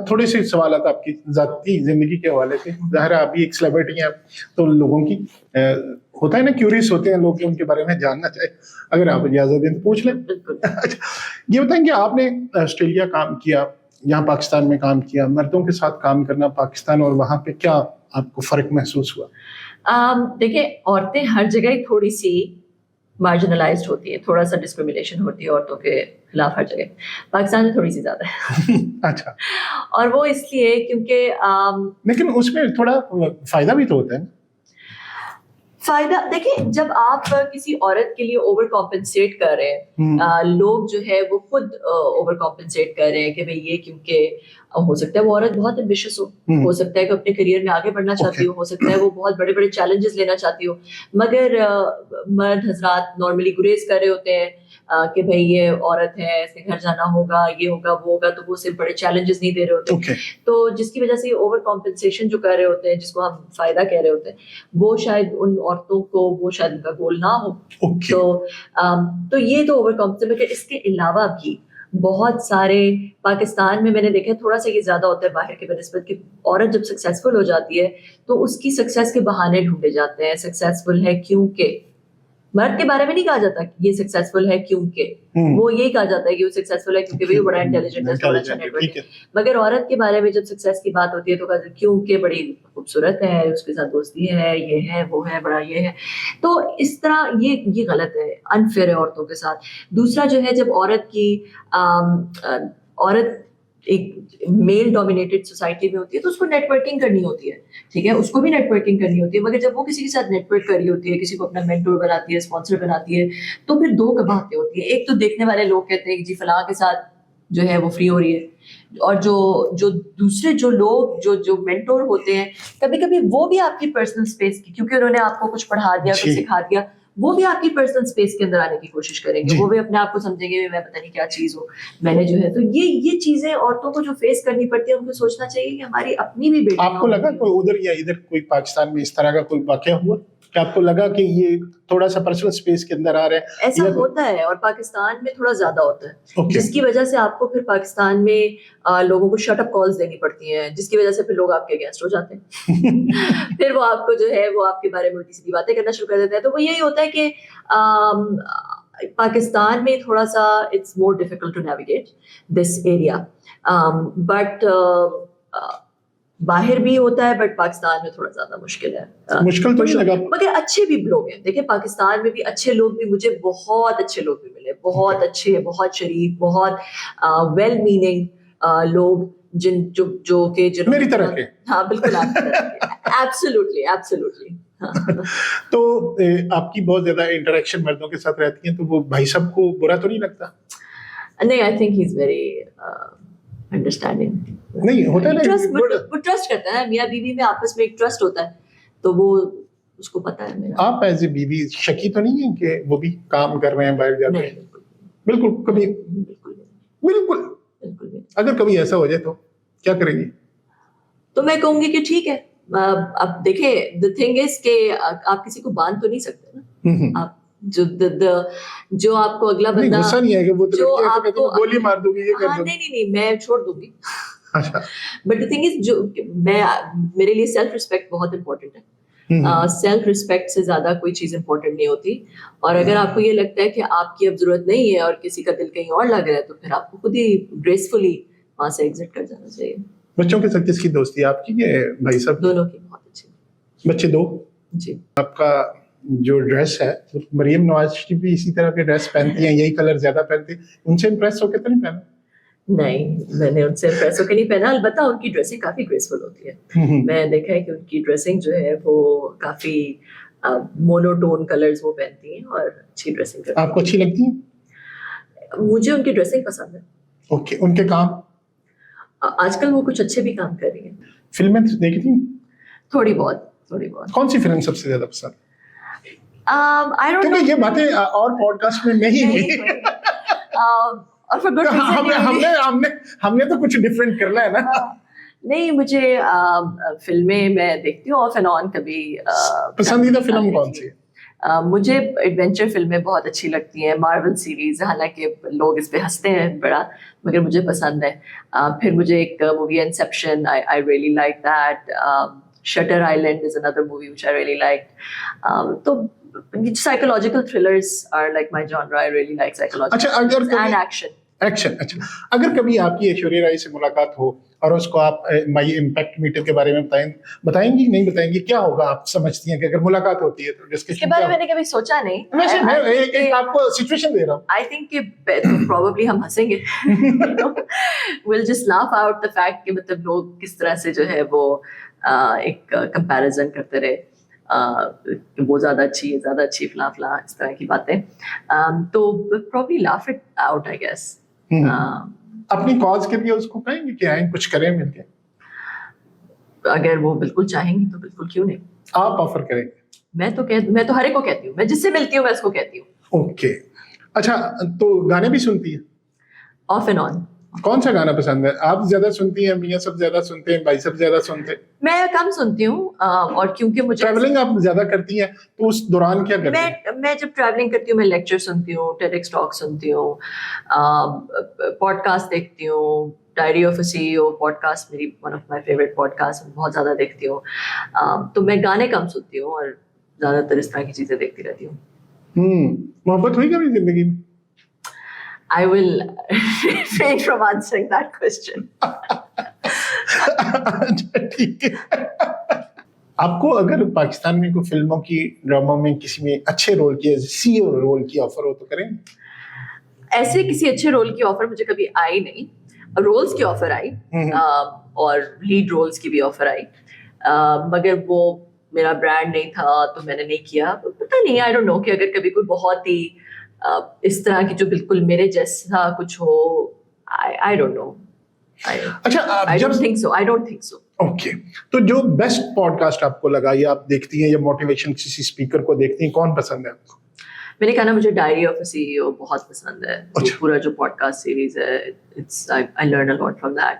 تھوڑے سے سوالات آپ کی ذاتی زندگی کے حوالے سے. ظاہر ہے آپ بھی ایک سیلیبریٹی ہیں, تو لوگوں کی ہوتا ہے نا, کیوریس ہوتے ہیں لوگ ان کے بارے میں جاننا چاہے. اگر آپ اجازت دیں تو پوچھ لیں. یہ بتائیں کہ آپ نے آسٹریلیا کام کیا, یہاں پاکستان میں کام کیا, مردوں کے ساتھ کام کرنا پاکستان اور وہاں پہ کیا آپ کو فرق محسوس ہوا؟ دیکھیں, عورتیں ہر جگہ ہی تھوڑی سی مارجنلائزڈ ہوتی ہے, تھوڑا سا ڈسکریمنیشن ہوتی ہے عورتوں کے خلاف ہر جگہ. پاکستان میں تھوڑی سی زیادہ ہے. اچھا. اور وہ اس لیے کیونکہ لیکن اس میں تھوڑا فائدہ بھی تو ہوتا ہے. فائدہ دیکھیں, جب آپ کسی عورت کے لیے اوور کمپنسیٹ کر رہے ہیں, لوگ جو ہے وہ خود اوور کمپنسیٹ کر رہے ہیں کہ بھئی یہ کیونکہ ہو سکتا ہے وہ عورت بہت ایمبیشس ہو سکتا ہے کہ اپنے کریئر میں آگے بڑھنا چاہتی ہو سکتا ہے وہ بہت بڑے بڑے چیلنجز لینا چاہتی ہو, مگر مرد حضرات نارملی گریز کر رہے ہوتے ہیں کہ بھئی یہ عورت ہے, اس کے گھر جانا ہوگا, یہ ہوگا وہ ہوگا, تو وہ صرف بڑے چیلنجز نہیں دے رہے ہوتے. تو جس کی وجہ سے یہ اوور کمپنسیشن جو کر رہے ہوتے ہیں, جس کو ہم فائدہ کہہ رہے ہوتے ہیں, وہ شاید ان عورتوں کو وہ شاید ان کا گول نہ ہو. تو یہ تو اوور کمپنسیشن. مگر اس کے علاوہ بھی بہت سارے پاکستان میں نے دیکھا تھوڑا سا یہ زیادہ ہوتا ہے باہر کے بنسبت, کہ عورت جب سکسیزفل ہو جاتی ہے تو اس کی سکسیز کے بہانے ڈھونڈے جاتے ہیں. سکسیزفل ہے کیونکہ, مرد کے بارے میں نہیں کہا جاتا کہ یہ سکسیزفل ہے کیونکہ, وہ یہی کہا جاتا ہے کہ وہ سکسیزفل ہے کیونکہ وہ بڑا انٹیلیجنٹ ہے, بڑا اچھا نیٹ ورک ہے. مگر عورت کے بارے میں جب سکسیز کی بات ہوتی ہے تو کہتے ہیں کیونکہ بڑی خوبصورت ہے, اس کے ساتھ دوستی ہے, یہ ہے وہ ہے, بڑا یہ ہے. تو اس طرح یہ غلط ہے, انفیئر ہے عورتوں کے ساتھ. دوسرا جو ہے, جب عورت ایک میل ڈومینیٹڈ سوسائٹی میں ہوتی ہے تو اس کو نیٹ ورکنگ کرنی ہوتی ہے, ٹھیک ہے, اس کو بھی نیٹ ورکنگ کرنی ہوتی ہے. مگر جب وہ کسی کے ساتھ نیٹ ورک کر رہی ہوتی ہے, کسی کو اپنا مینٹور بناتی ہے, اسپانسر بناتی ہے, تو پھر دو باتیں ہوتی ہیں. ایک تو دیکھنے والے لوگ کہتے ہیں کہ جی فلاں کے ساتھ جو ہے وہ فری ہو رہی ہے, اور جو دوسرے جو لوگ جو مینٹور ہوتے ہیں, کبھی کبھی وہ بھی آپ کی پرسنل اسپیس کی, کیونکہ انہوں نے آپ کو کچھ پڑھا دیا, کچھ سکھا دیا, وہ بھی آپ کی پرسنل اسپیس کے اندر آنے کی کوشش کریں گے. وہ بھی اپنے آپ کو سمجھیں گے میں پتہ نہیں کیا چیز ہوں, میں نے جو ہے. تو یہ چیزیں عورتوں کو جو فیس کرنی پڑتی ہے, ان کو سوچنا چاہیے کہ ہماری اپنی بھی بیٹی. آپ کو لگا کوئی ادھر یا ادھر کوئی پاکستان میں اس طرح کا کوئی واقعہ ہوا کہ آپ کو لگا کہ یہ تھوڑا سا پرسنل اسپیس کے اندر آ رہا ہے؟ ایسا ہوتا ہے, اور پاکستان میں تھوڑا زیادہ ہوتا ہے, جس کی وجہ سے آپ کو پھر پاکستان میں لوگوں کو شٹ اپ کالز دینی پڑتی ہیں, جس کی وجہ سے پھر لوگ آپ کے اگینسٹ ہو جاتے ہیں. پھر وہ آپ کو جو ہے وہ آپ کے بارے میں الٹی سیدھی باتیں کرنا شروع کر دیتے ہیں. تو وہ یہی ہوتا ہے کہ پاکستان میں تھوڑا سا it's more difficult to navigate this area, but باہر بھی ہوتا ہے, بٹ پاکستان میں تھوڑا زیادہ مشکل ہے. مشکل تو نہیں لگا, مگر اچھے بھی لوگ ہیں. دیکھیں پاکستان میں بھی اچھے لوگ بھی, مجھے بہت اچھے لوگ بھی ملے, بہت اچھے, بہت شریف, بہت ویل میننگ لوگ, جو کہ میری طرح کے. ہاں بالکل آپ کی طرح کے. Absolutely absolutely. تو آپ کی بہت زیادہ انٹریکشن مردوں کے ساتھ رہتی ہیں, تو وہ بھائی صاحب کو برا تو نہیں لگتا؟ نہیں, I think he is very understanding. نہیں ہوتا ہے, وہ ٹرسٹ کرتا ہے, میاں بیوی میں آپس میں ایک ٹرسٹ ہوتا ہے, تو وہ اس کو پتا ہے. میرا آپ ایز اے بیوی شکی تو نہیں ہے کہ وہ بھی کام کر رہے ہیں, باہر جاتے ہیں؟ بالکل کبھی بالکل. اگر کبھی ایسا ہو جائے تو کیا کریں گی؟ تو میں کہوں گی کہ ٹھیک ہے. اب دیکھیں, the thing is کہ آپ کسی کو باندھ تو نہیں سکتے نا. آپ جو آپ کو اگلا بندہ غصہ نہیں ہے کہ وہ جو آپ کو گولی مار دوں گی, یہ کر دوں گی. نہیں میں چھوڑ دوں گی. بٹ the thing is جو میرے لیے سیلف ریسپیکٹ بہت امپورٹنٹ ہے. سیلف ریسپیکٹ سے زیادہ کوئی چیز امپورٹنٹ نہیں ہوتی. اور اگر آپ کو یہ لگتا ہے کہ آپ کی اب ضرورت نہیں ہے اور کسی کا دل کہیں اور لگ رہا ہے, تو پھر آپ کو خود ہی گریسفلی وہاں سے ایگزٹ کر جانا چاہیے. بچوں کے ساتھ کس کی دوستی ہے آپ کی کہ بھائی صاحب؟ دونوں کی بہت اچھی. بچے دو؟ جی. آپ کا جو ڈریس ہے, مریم نواز شریف بھی اسی طرح کے ڈریس پہنتی ہیں, یہی کلر زیادہ پہنتی ہیں, ان سے امپریس ہو کے تو نہیں پہنا؟ نہیں, میں نے ان سے امپریس ہو کے نہیں پہنا. البتہ ان کی ڈریسنگ کافی گریسفل ہوتی ہے. میں نے دیکھا ہے کہ ان کی ڈریسنگ جو ہے وہ کافی مونوٹون کلرز وہ پہنتی ہیں اور اچھی ڈریسنگ کرتی ہیں. آپ کو اچھی لگتی ہیں؟ مجھے ان کی ڈریسنگ پسند ہے. اوکے. ان کے کام آج کل وہ کچھ اچھے بھی کام کر رہی ہیں. فلمیں دیکھتی ہیں؟ تھوڑی بہت. کون سی فلم سب سے زیادہ پسند؟ کیونکہ یہ باتیں اور پوڈ کاسٹ میں نہیں ہوئی, ہم نے تو کچھ ڈفرینٹ کرنا ہے نا. نہیں, مجھے فلمیں میں دیکھتی ہوں آف اینڈ آن. کبھی پسندیدہ فلم کون سی ہے؟ مجھے ایڈونچر فلمیں بہت اچھی لگتی ہیں, مارول سیریز, حالانکہ لوگ اس پہ ہنستے ہیں بڑا, مگر مجھے پسند ہے. پھر مجھے ایک movie inception, I really like that. Shutter island is another movie which I really like. تو psychological thrillers are like my genre. I really like psychological اچھا, اگر thrillers and action. اچھا, اگر کبھی آپ کی ایشوریہ رائے سے ملاقات ہو اور اس کو آپ مائی امپیکٹ میٹر کے بارے میں بتائیں گی نہیں بتائیں گی, کیا ہوگا آپ سمجھتی ہیں کہ اگر ملاقات ہوتی ہے تو اس کے بارے میں نے کبھی سوچا نہیں. ویسے میں ایک آپ کو سچویشن دے رہا ہوں. I think کہ probably ہم ہنسیں گے. We'll just laugh out the fact کہ مطلب لوگ کس طرح سے جو ہے وہ ایک کمپیریزن کرتے رہے, وہ زیادہ اچھی فلاں فلاں اس طرح کی باتیں. تو probably laugh it out I guess. اپنی کاز کے لیے اس کو کہیں گے کہ آئیں کچھ کریں مل کے, اگر وہ بالکل چاہیں گی تو بالکل, کیوں نہیں. آپ آفر کریں گے. میں تو ہر ایک کو کہتی ہوں, میں جس سے ملتی ہوں میں اس کو کہتی ہوں. اوکے, اچھا تو گانے بھی سنتی ہیں؟ Of and on. کون سا گانا پسند ہے؟ آپ زیادہ سنتی ہیں, میاں سب زیادہ سنتے ہیں, بھائی سب زیادہ سنتے ہیں؟ میں کم سنتی ہوں, اور کیونکہ مجھے ٹریولنگ آپ زیادہ کرتی ہیں تو اس دوران کیا کرتی ہیں؟ میں جب ٹریولنگ کرتی ہوں میں لیکچر سنتی ہوں, ٹیڈکس ٹاک سنتی ہوں, پوڈ کاسٹ دیکھتی ہوں. Diary of a C E O podcast میری one of my favourite podcast, بہت زیادہ دیکھتی ہوں. تو میں گانے کم سنتی ہوں اور زیادہ تر اس طرح کی چیزیں دیکھتی رہتی ہوں. محبت ہوئی کبھی زندگی میں؟ I will refrain from answering that question. ٹھیک ہے. آپ کو اگر پاکستان میں کوئی فلموں کی, ڈراموں میں کسی میں اچھے رول کی, سی او رول کی آفر ہو تو کریں گے؟ ایسے کسی اچھے رول کی آفر مجھے کبھی آئی نہیں. رولز کی آفر آئی اور لیڈ رولز کی بھی آفر آئی, مگر وہ میرا برانڈ نہیں تھا تو میں نے نہیں کیا. پتہ نہیں, آئی ڈونٹ نو کہ اگر کبھی کوئی بہت ہی اس طرح کی جو بالکل میرے جیسا کچھ ہو, آئی ڈونٹ نو. اچھا, I don't think so. Okay, تو جو بیسٹ پوڈ کاسٹ آپ کو لگا یا آپ دیکھتی ہیں یا موٹیویشن کسی اسپیکر کو دیکھتی ہیں, کون پسند ہے آپ کو؟ میں نے کہا نا مجھے diary of a C E او بہت پسند ہے. پورا جو پوڈ کاسٹ سیریز ہے, I learn a lot from that.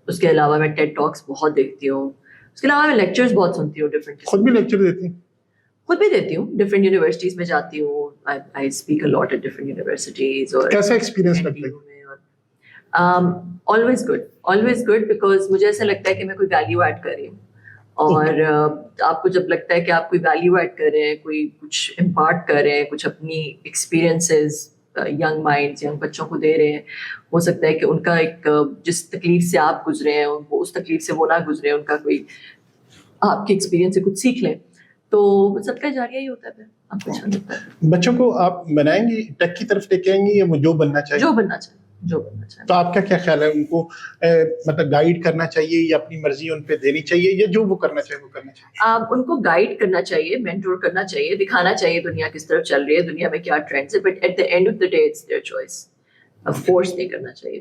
اس کے علاوہ میں ٹیڈ ٹاکس بہت دیکھتی ہوں. اس کے علاوہ میں لیکچرز بہت سنتی ہوں ڈفرینٹ. خود بھی لیکچر دیتی ہیں؟ خود بھی دیتی ہوں, ڈفرینٹ یونیورسٹیز میں جاتی ہوں. I speak a lot at different universities. اور کیسا ایکسپیرینس لگتا ہے؟ always good because مجھے ایسا لگتا ہے کہ میں کوئی ویلیو ایڈ کر رہی ہوں. اور آپ کو جب لگتا ہے کہ آپ کوئی ویلیو ایڈ کر رہے ہیں, کوئی کچھ امپارٹ کر رہے ہیں, کچھ اپنی ایکسپیرینسز ینگ مائنڈس, ینگ بچوں کو دے رہے ہیں, ہو سکتا ہے کہ ان کا ایک جس تکلیف سے آپ گزرے ہیں وہ اس تکلیف سے وہ نہ گزرے, ان کا کوئی آپ کے ایکسپیرینس سے کچھ سیکھ لیں, تو سب کا جاریہ ہی ہوتا ہے. آپ کو اچھا لگتا ہے. بچوں کو آپ بنائیں گی ٹیک کی طرف لے کے آئیں گی یا وہ جو بننا چاہیے؟ جو بننا چاہیے. تو آپ کا کیا خیال ہے, ان کو مطلب گائیڈ کرنا چاہیے یا اپنی مرضی ان پہ دینی چاہیے, یا جو وہ کرنا چاہیے وہ کرنا چاہیے؟ آپ ان کو گائیڈ کرنا چاہیے, مینٹور کرنا چاہیے, دکھانا چاہیے دنیا کس طرف چل رہی ہے, دنیا میں کیا ٹرینڈس ہے, but at the end of the day it's their choice. Force نہیں کرنا چاہیے.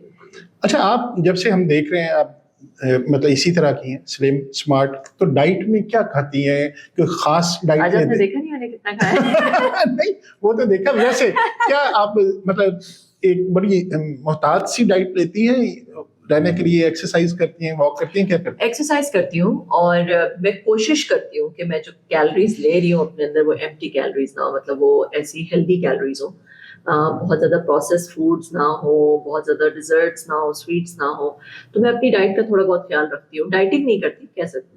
اچھا, آپ جب سے ہم دیکھ رہے ہیں آپ مطلب اسی طرح کی ہیں, سلم اسمارٹ, تو ڈائٹ میں کیا کھاتی ہیں, کوئی خاص ڈائٹ؟ آج آپ نے دیکھا نہیں میں نے کتنا کھایا. نہیں وہ تو دیکھا, ویسے کیا آپ مطلب ایک بڑی محتاط سی ڈائٹ لیتی ہیں رہنے کے لیے, ایکسرسائز کرتی ہیں, واک کرتی ہیں, کیا کرتی ہیں؟ ایکسرسائز کرتی ہوں, اور میں کوشش کرتی ہوں کہ میں جو کیلریز لے رہی ہوں اپنے اندر وہ ایمپٹی کیلریز نہ ہو, مطلب وہ ایسی ہیلدی کیلریز ہوں, بہت زیادہ پروسیس فوڈس نہ ہو, بہت زیادہ ڈیزرٹس نہ ہو, سویٹس نہ ہو. تو میں اپنی ڈائٹ کا تھوڑا بہت خیال رکھتی ہوں. ڈائٹنگ نہیں کرتی,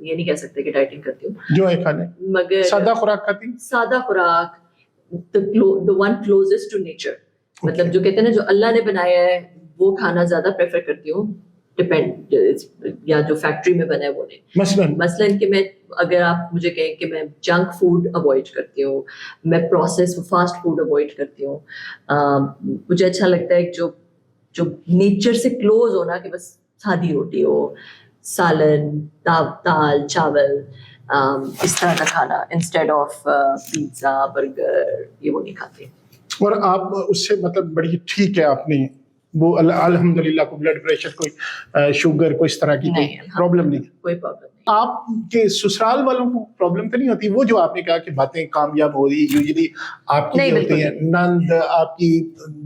یہ نہیں کہہ سکتے کہ ڈائٹنگ کرتی ہوں, جو ہے کھانے, مگر سادہ خوراک کھاتی ہیں. سادہ خوراک, the one closest to nature, مطلب جو کہتے ہیں نا جو اللہ نے بنایا ہے وہ کھانا زیادہ پریفر کرتی ہوں, ڈپینڈ, یا جو فیکٹری میں بنا ہے وہ نہیں. مثلاً کہ میں, اگر آپ مجھے کہیں کہ میں جنک فوڈ اوائڈ کرتی ہوں, میں پروسیس فاسٹ فوڈ اوائڈ کرتی ہوں. مجھے اچھا لگتا ہے جو نیچر سے کلوز ہونا, کہ بس سادی روٹی ہو, سالن, دال, چاول, اس طرح کا کھانا, انسٹیڈ آف پیزا, برگر, یہ وہ نہیں کھاتی. اور آپ اس سے مطلب بڑی ٹھیک ہے, آپ نے وہ الحمدللہ کوئی بلڈ پریشر, کوئی شوگر, کوئی اس طرح کی کوئی پرابلم نہیں؟ کوئی پرابلم نہیں. آپ کے سسرال والوں کو پرابلم تو نہیں ہوتی؟ وہ جو آپ نے کہا کہ باتیں کامیاب ہو رہی, یوزلی آپ کی ہوتی ہیں نند, آپ کی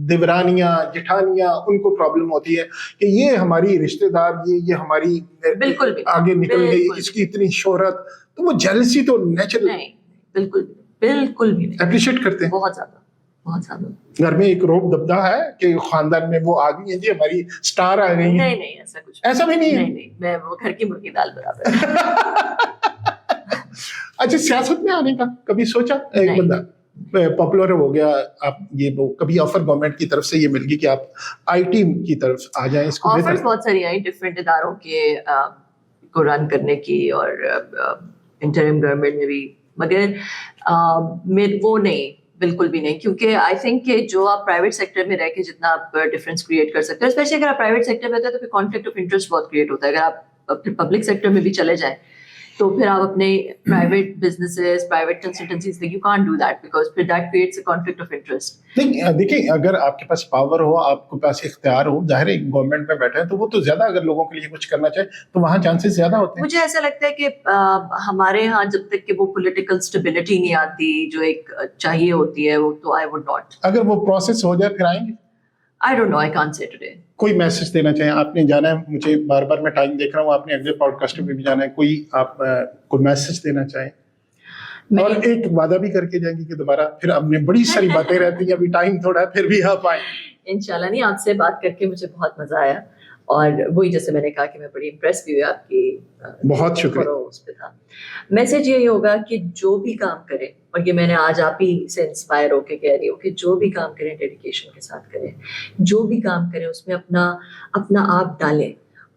دیورانیاں, جٹھانیاں, ان کو پرابلم ہوتی ہے کہ یہ ہماری رشتے دار, یہ ہماری بالکل آگے نکل گئی, اس کی اتنی شہرت, تو وہ جیلسی تو نیچرل. نہیں, بالکل بالکل بھی نہیں, اپریشیٹ کرتے ہیں. بہت زیادہ بہت زیادہ. گھر میں ایک روب دبدہ ہے کہ خاندان میں وہ آ گئی ہیں جی ہماری سٹار آ گئی ہیں. نہیں نہیں ایسا کچھ ایسا بھی نہیں ہے. نہیں, میں وہ گھر کی مرغی دال برابر. اچھا سیاست میں آنے کا کبھی سوچا؟ ایک نہیں. بندہ پاپولر ہو گیا, آپ یہ وہ کبھی آفر گورنمنٹ کی طرف سے یہ مل گئی کہ آپ آئی ٹی کی طرف آ جائیں, اس کو آفرز بہت ساری آئی ڈفرینٹ اداروں کے کو رن کرنے کی اور انٹرم گورنمنٹ میں بھی, مگر وہ نہیں, بالکل بھی نہیں, کیونکہ آئی تھنک کہ جو آپ پرائیویٹ سیکٹر میں رہ کے جتنا آپ ڈفرینس کریٹ کر سکتے ہیں, اسپیشلی اگر آپ پرائیویٹ سیکٹر میں ہوتے ہیں تو پھر کانفلکٹ آف انٹرسٹ بہت کریٹ ہوتا ہے. اگر آپ پھر پبلک سیکٹر میں بھی چلے جائیں تو پھر آپ اپنے private businesses, private consultancies, you can't do that because پھر that creates a conflict of interest. نہیں دیکھیں, اگر آپ کے پاس پاور ہو, آپ کے پاس اختیار ہو, ظاہر ہے گورنمنٹ میں بیٹھے ہیں تو وہ تو زیادہ, اگر لوگوں کے لیے کچھ کرنا چاہے تو وہاں چانسز زیادہ ہوتے ہیں. مجھے ایسا لگتا ہے کہ ہمارے ہاں جب تک کہ وہ پولیٹیکل اسٹیبلٹی نہیں آتی جو ایک چاہیے ہوتی ہے, وہ تو آئی وڈ ناٹ. اگر وہ پروسیس ہو جائے پھر آئیں گے. I don't know, I can't say today. کوئی میسج دینا چاہیں, آپ نے جانا ہے, مجھے بار بار میں ٹائم دیکھ رہا ہوں, آپ نے اگلے پوڈ کاسٹ میں بھی جانا ہے, کوئی آپ کوئی میسج دینا چاہیں؟ اور ایک وعدہ بھی کر کے جائیں گے کہ دوبارہ, پھر ہم نے بڑی ساری باتیں رہتی ہیں, ابھی ٹائم تھوڑا ہے, پھر بھی آپ آئیں. انشاءاللہ. نہیں, آپ سے بات کر کے مجھے بہت مزہ آیا, اور وہی جیسے میں نے کہا کہ میں بڑی امپریس بھی ہوئی آپ کی. بہت شکریہ. اس پہ تھا میسج یہی ہوگا کہ جو بھی کام کرے, اور یہ میں نے آج آپ ہی سے انسپائر ہو کے کہہ رہی ہوں کہ جو بھی کام کریں ڈیڈیکیشن کے ساتھ کریں, جو بھی کام کریں اس میں اپنا آپ ڈالیں,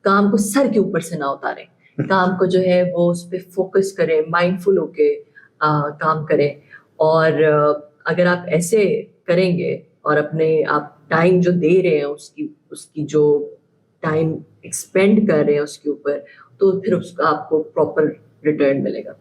کام کو سر کے اوپر سے نہ اتاریں, کام کو جو ہے وہ اس پہ فوکس کریں, مائنڈ فل ہو کے کام کریں. اور اگر آپ ایسے کریں گے اور اپنے آپ ٹائم جو دے رہے ہیں اس کی جو ٹائم ایکسپینڈ کر رہے ہیں اس کے اوپر, تو پھر اس کا آپ کو پراپر ریٹرن ملے گا.